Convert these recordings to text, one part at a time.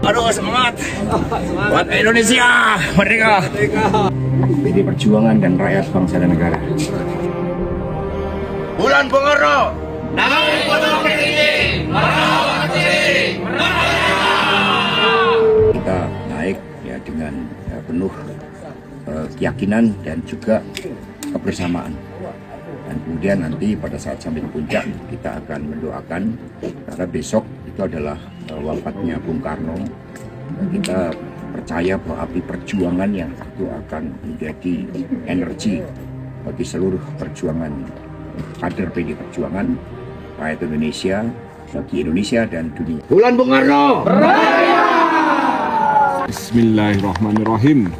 Aduh, semangat. Buat Indonesia, merdeka. PD Perjuangan dan rakyat bangsa dan negara. Bulan Bung Karno. Kita naik ya dengan penuh keyakinan dan juga kebersamaan. Dan kemudian nanti pada saat sampai ke puncak kita akan mendoakan karena besok itu adalah wafatnya Bung Karno. Kita percaya bahwa api perjuangan yang itu akan menjadi energi bagi seluruh perjuangan kader PD Perjuangan, rakyat Indonesia, bagi Indonesia dan dunia. Bulan Bung Karno. Bismillahirrahmanirrahim.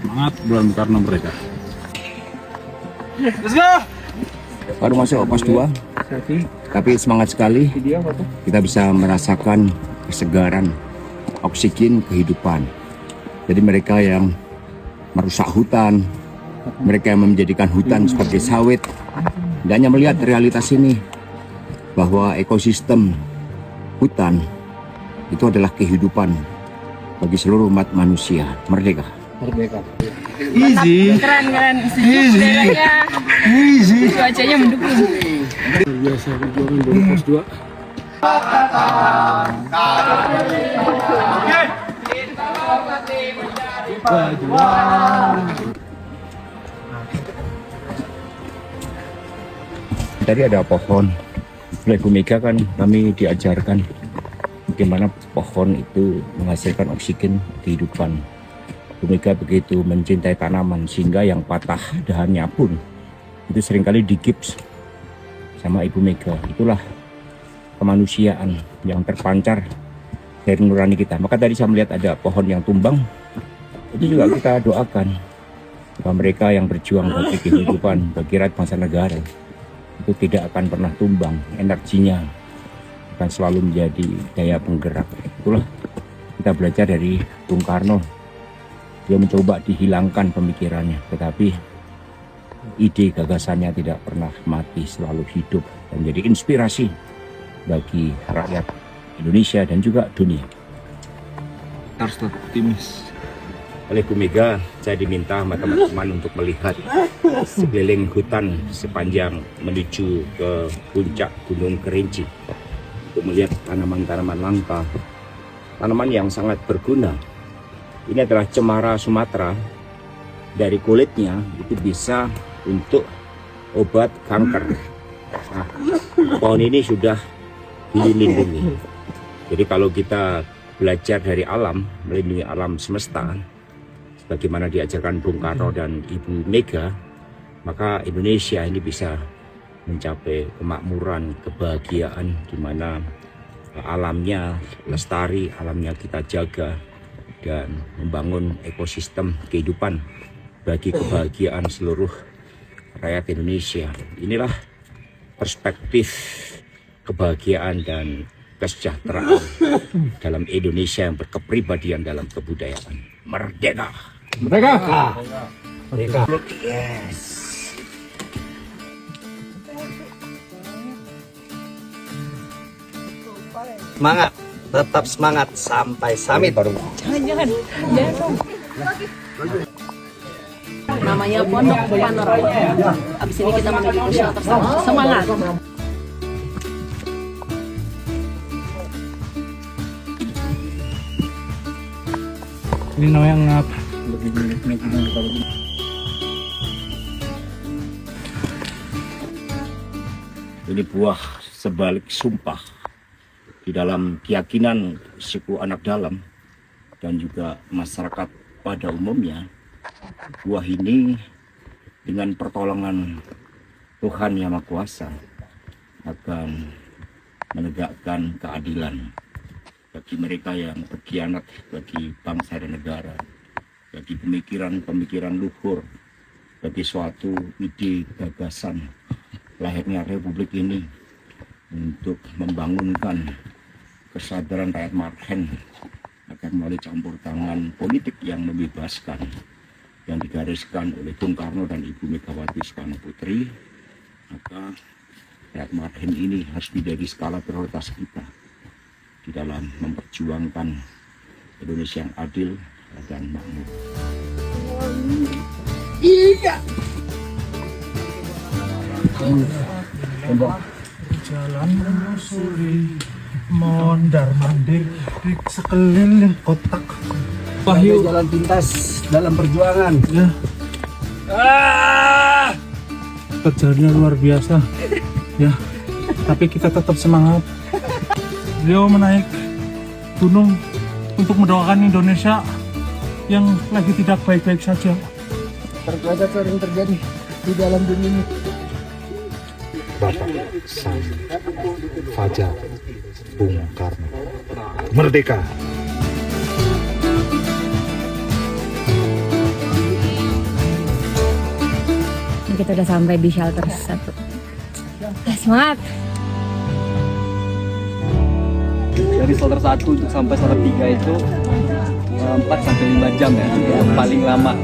Semangat bulan Bung Karno merdeka. Let's go. Baru masuk pos 2, tapi semangat sekali. Kita bisa merasakan kesegaran, oksigen kehidupan. Jadi mereka yang merusak hutan, mereka yang menjadikan hutan sebagai sawit, dan hanya melihat realitas ini bahwa ekosistem hutan itu adalah kehidupan bagi seluruh umat manusia. Merdeka. Easy. Keren udaranya, cuacanya mendukung. Biasa perjuangan dari pos 2. Tadi ada pohon. Oleh Bu Mega kan kami diajarkan bagaimana pohon itu menghasilkan oksigen kehidupan. Bu Mega begitu mencintai tanaman sehingga yang patah dahannya pun itu seringkali digips sama Ibu Mega. Itulah kemanusiaan yang terpancar dari nurani kita. Maka tadi saya melihat ada pohon yang tumbang. Itu juga kita doakan bahwa mereka yang berjuang bagi kehidupan, bagi rakyat bangsa negara itu tidak akan pernah tumbang. Energinya akan selalu menjadi daya penggerak. Itulah kita belajar dari Bung Karno. Dia mencoba dihilangkan pemikirannya, tetapi ide gagasannya tidak pernah mati, selalu hidup dan menjadi inspirasi bagi rakyat Indonesia dan juga dunia. Harus optimis. Oleh Bu Mega, saya diminta sama teman-teman untuk melihat sekeliling hutan sepanjang menuju ke puncak Gunung Kerinci untuk melihat tanaman-tanaman langka, tanaman yang sangat berguna. Ini adalah cemara Sumatera. Dari kulitnya itu bisa untuk obat kanker. Nah, pohon ini sudah dilindungi. Jadi kalau kita belajar dari alam, melindungi alam semesta, bagaimana diajarkan Bung Karno dan Ibu Mega, maka Indonesia ini bisa mencapai kemakmuran, kebahagiaan, di mana alamnya lestari, alamnya kita jaga, dan membangun ekosistem kehidupan bagi kebahagiaan seluruh rakyat Indonesia. Inilah perspektif kebahagiaan dan kesejahteraan dalam Indonesia yang berkepribadian dalam kebudayaan. Merdeka! Merdeka. Merdeka! Yes! Semangat. Tetap semangat sampai summit. Jangan dong. Namanya Pondok Panorama. Abis ini kita menuju ke shelter sama. Semangat. Ini namanya ngapa? Ini buah sebalik sumpah di dalam keyakinan suku anak dalam dan juga masyarakat pada umumnya. Buah ini dengan pertolongan Tuhan Yang Maha Kuasa akan menegakkan keadilan bagi mereka yang berkhianat bagi bangsa dan negara, bagi pemikiran-pemikiran luhur, bagi suatu ide gagasan lahirnya Republik ini untuk membangunkan kesadaran rakyat marhen akan melalui campur tangan politik yang membebaskan yang digariskan oleh Bung Karno dan Ibu Megawati Soekarno Putri, maka Hayat Marhen ini harus menjadi skala prioritas kita di dalam memperjuangkan Indonesia yang adil dan makmur. Jalan menyusuri mondar mandir di sekeliling kotak. Wahyu Jalan pintas dalam perjuangan. ya. Kerjanya luar biasa ya, tapi kita tetap semangat. Beliau menaik gunung untuk mendoakan Indonesia yang lagi tidak baik-baik saja. Terkadang sering terjadi di dalam dunia ini. Bapak Sam Fajar Bung Karno. Merdeka! Kita udah sampai di shelter 1. Semangat! Dari shelter 1 sampai shelter 3 itu 4 sampai 5 jam ya, yang paling lama.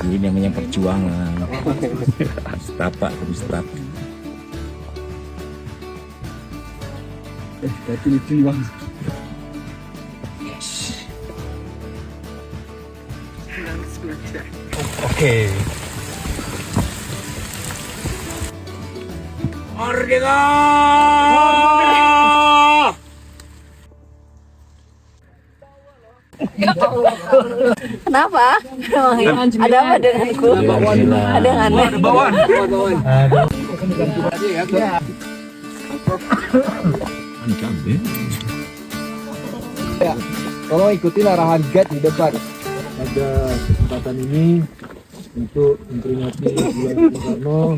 Ini namanya perjuangan. Setapak demi setapak. Tapi lucu bang. Oke. Merdeka! Kenapa? Ada apa denganku? Ada yang aneh. Tolong ikuti arahan guide di depan. Pada kesempatan ini untuk memperingati bulan Bung Karno,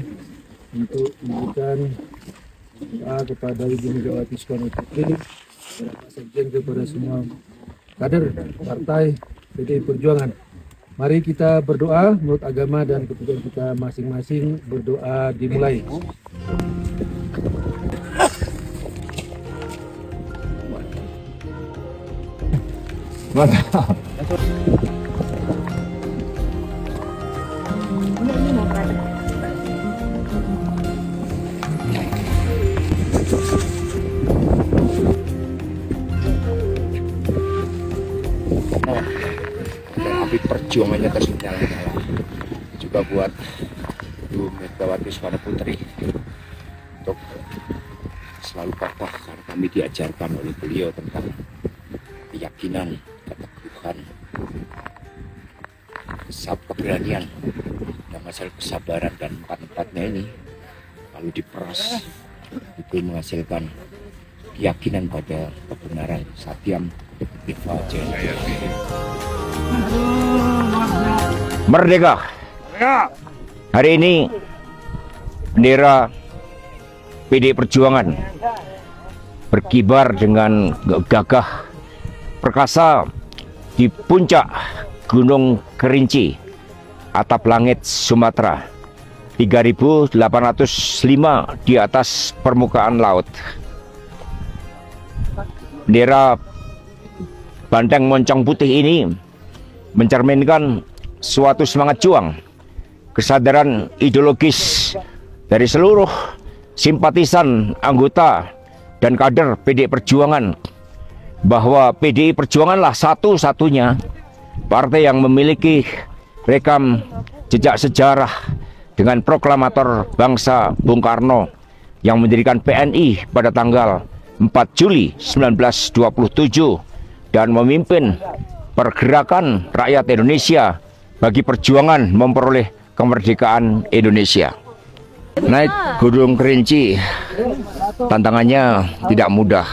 untuk memberikan doa kepada Ibu Megawati Soekarno Putri, kepada Pak Sekjen, kepada semua kader partai PDI Perjuangan. Mari kita berdoa menurut agama dan kepercayaan kita masing-masing. Berdoa dimulai. Api perjuangannya terus menyala-nyala. Juga buat Ibu Megawati Soekarno Putri untuk selalu kokoh, karena kami diajarkan oleh beliau tentang keyakinan, keteguhan, keberanian, dan masalah kesabaran, dan empat-empatnya ini kalau diperas itu menghasilkan keyakinan pada kebenaran. Satyam Viva Jaya. Merdeka! Hari ini bendera PDI Perjuangan berkibar dengan gagah perkasa di puncak Gunung Kerinci, atap langit Sumatera, 3.805 di atas permukaan laut. Bendera Banteng Moncong Putih ini mencerminkan suatu semangat juang, kesadaran ideologis dari seluruh simpatisan, anggota, dan kader PDI Perjuangan bahwa PDI Perjuanganlah satu-satunya partai yang memiliki rekam jejak sejarah dengan proklamator bangsa Bung Karno yang mendirikan PNI pada tanggal 4 Juli 1927 dan memimpin pergerakan rakyat Indonesia bagi perjuangan memperoleh kemerdekaan Indonesia. Naik Gunung Kerinci tantangannya tidak mudah,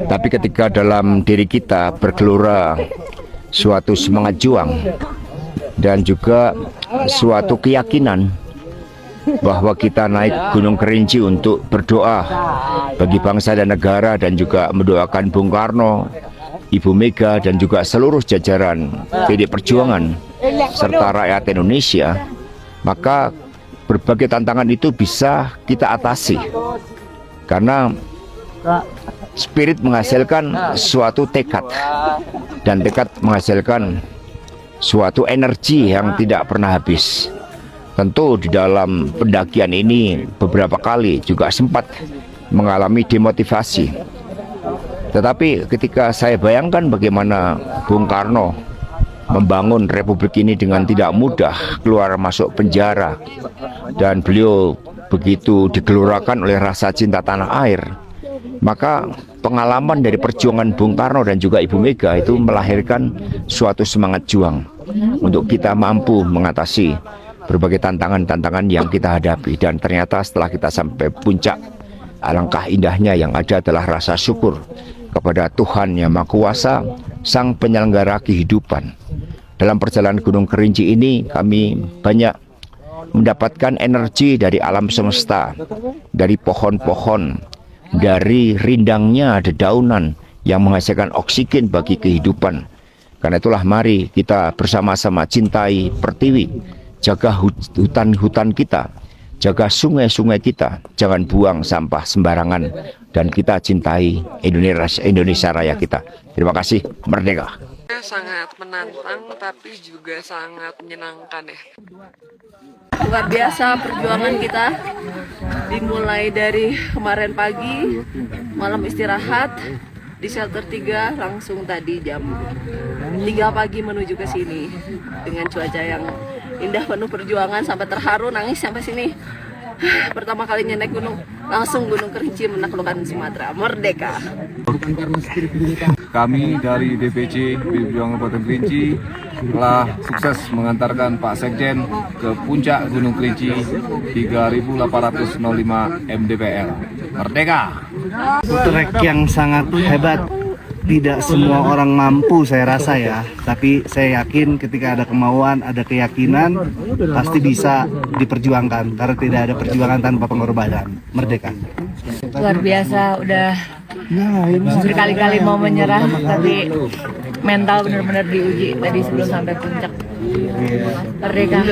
tapi ketika dalam diri kita bergelora suatu semangat juang dan juga suatu keyakinan bahwa kita naik Gunung Kerinci untuk berdoa bagi bangsa dan negara dan juga mendoakan Bung Karno, Ibu Mega dan juga seluruh jajaran PD Perjuangan serta rakyat Indonesia, maka berbagai tantangan itu bisa kita atasi karena spirit menghasilkan suatu tekad dan tekad menghasilkan suatu energi yang tidak pernah habis. Tentu di dalam pendakian ini beberapa kali juga sempat mengalami demotivasi. Tetapi ketika saya bayangkan bagaimana Bung Karno membangun republik ini dengan tidak mudah, keluar masuk penjara, dan beliau begitu digelorakan oleh rasa cinta tanah air, maka pengalaman dari perjuangan Bung Karno dan juga Ibu Mega itu melahirkan suatu semangat juang untuk kita mampu mengatasi berbagai tantangan-tantangan yang kita hadapi. Dan ternyata setelah kita sampai puncak, alangkah indahnya yang ada adalah rasa syukur kepada Tuhan Yang Maha Kuasa, Sang Penyelenggara kehidupan. Dalam perjalanan Gunung Kerinci ini kami banyak mendapatkan energi dari alam semesta, dari pohon-pohon, dari rindangnya dedaunan yang menghasilkan oksigen bagi kehidupan. Karena itulah mari kita bersama-sama cintai pertiwi, jaga hutan-hutan kita, jaga sungai-sungai kita, jangan buang sampah sembarangan, dan kita cintai Indonesia Raya kita. Terima kasih, merdeka. Sangat menantang tapi juga sangat menyenangkan ya. Luar biasa perjuangan kita, dimulai dari kemarin pagi, malam istirahat di shelter 3, langsung tadi jam 3 pagi menuju ke sini dengan cuaca yang indah, penuh perjuangan, sampai terharu, nangis sampai sini. Pertama kalinya naik gunung, langsung Gunung Kerinci menaklukkan Sumatera. Merdeka. Kami dari DPC PD Perjuangan Kabupaten Kerinci telah sukses mengantarkan Pak Sekjen ke puncak Gunung Kerinci 3.805 mdpl. Merdeka! Trek yang sangat hebat. Tidak semua orang mampu, saya rasa ya. Tapi saya yakin ketika ada kemauan, ada keyakinan, pasti bisa diperjuangkan. Karena tidak ada perjuangan tanpa pengorbanan. Merdeka! Luar biasa, udah berkali-kali mau menyerah, tapi mental benar-benar diuji tadi sebelum sampai puncak. Merdeka!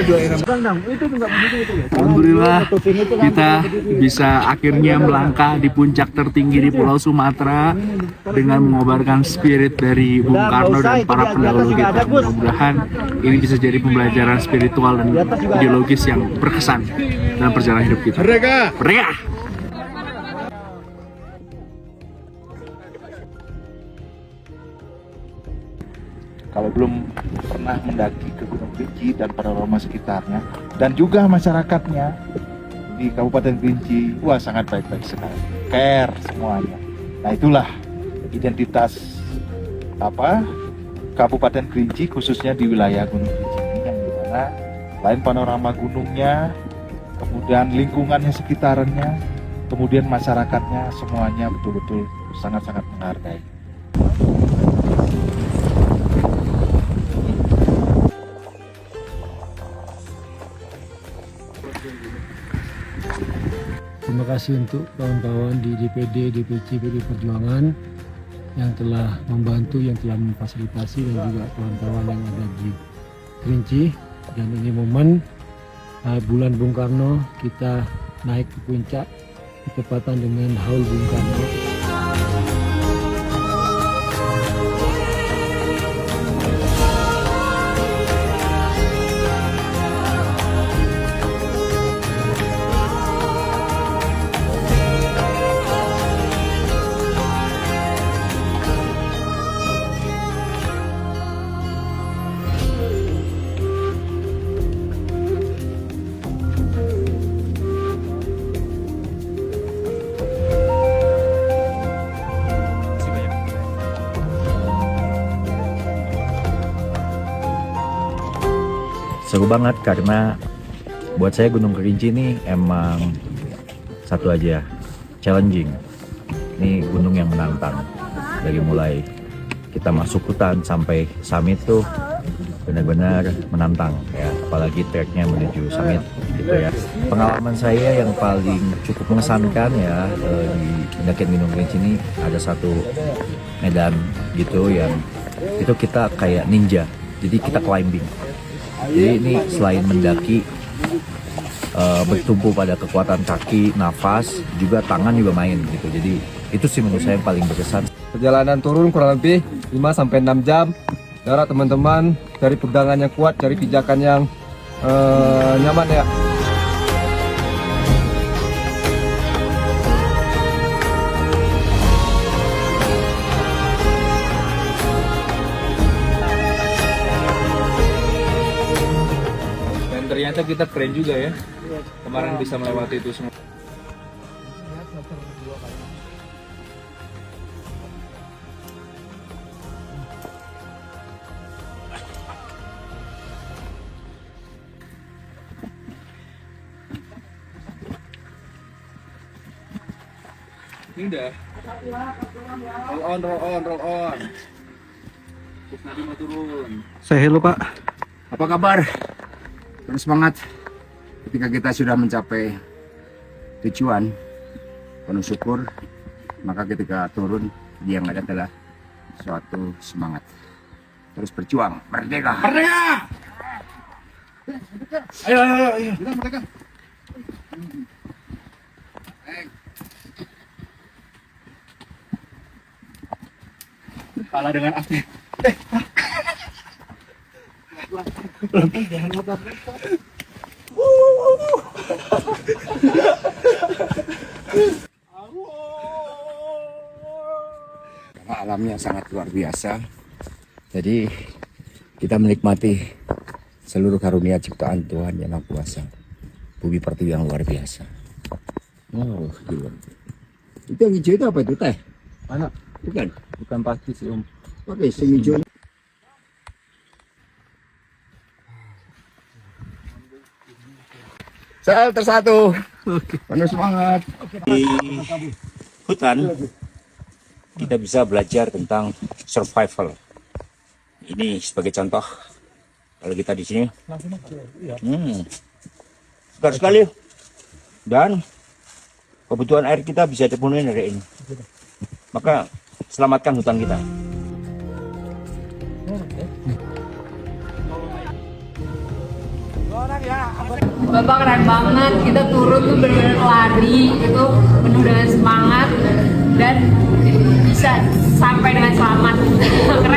Alhamdulillah kita bisa akhirnya melangkah di puncak tertinggi di Pulau Sumatera dengan mengobarkan spirit dari Bung Karno dan para pendahulu kita. Mudah-mudahan ini bisa jadi pembelajaran spiritual dan ideologis yang berkesan dalam perjalanan hidup kita. Merdeka! Merdeka! Kalau belum pernah mendaki ke Gunung Kerinci dan panorama sekitarnya dan juga masyarakatnya di Kabupaten Kerinci, wah sangat baik-baik sekali, care semuanya. Nah itulah identitas Kabupaten Kerinci, khususnya di wilayah Gunung Kerinci ini, yang dimana selain panorama gunungnya, kemudian lingkungannya sekitarnya, kemudian masyarakatnya, semuanya betul-betul sangat-sangat menghargai. Terima kasih untuk kawan-kawan di DPD, DPC, PD Perjuangan yang telah membantu, yang telah memfasilitasi, dan juga kawan-kawan yang ada di Kerinci. Dan ini momen bulan Bung Karno, kita naik ke puncak bertepatan dengan Haul Bung Karno. Seru banget karena buat saya Gunung Kerinci ini emang satu aja, challenging. Ini gunung yang menantang. Dari mulai kita masuk hutan sampai summit tuh benar-benar menantang ya, apalagi treknya menuju summit gitu ya. Pengalaman saya yang paling cukup mengesankan ya di pendakian Gunung Kerinci ini ada satu medan gitu yang itu kita kayak ninja, jadi kita climbing. Jadi ini selain mendaki bertumpu pada kekuatan kaki, nafas, juga tangan juga main gitu. Jadi itu sih menurut saya yang paling berkesan. Perjalanan turun kurang lebih 5-6 jam. Darat teman-teman, cari pegangan yang kuat, cari pijakan yang nyaman ya. Dan ternyata kita keren juga ya. Kemarin bisa melewati itu semua. Ini udah. Roll on. Terus nanti mau turun. Saya hello Pak. Apa kabar? Terus semangat. Ketika kita sudah mencapai tujuan, penuh syukur, maka ketika turun dia nggak adalah suatu semangat. Terus berjuang, merdeka. Merdeka! Ayo. Kita merdeka. Kalah dengan aku. Karena alamnya sangat luar biasa. Jadi kita menikmati seluruh karunia ciptaan Tuhan yang Maha Kuasa. Bumi pertiwi yang luar biasa. Oh, gila. Itu yang hijau itu apa itu teh? Mana? Bukan. Bukan pasti sih Om. Oke, yang hijau. Sel tersatu. Penuh semangat. Di hutan kita bisa belajar tentang survival. Ini sebagai contoh. Kalau kita di sini, segar sekali. Dan kebutuhan air kita bisa terpenuhi dari ini. Maka selamatkan hutan kita. Bapak keren banget, kita turun tuh bener-bener lari gitu, penuh dengan semangat dan bisa sampai dengan selamat. Keren.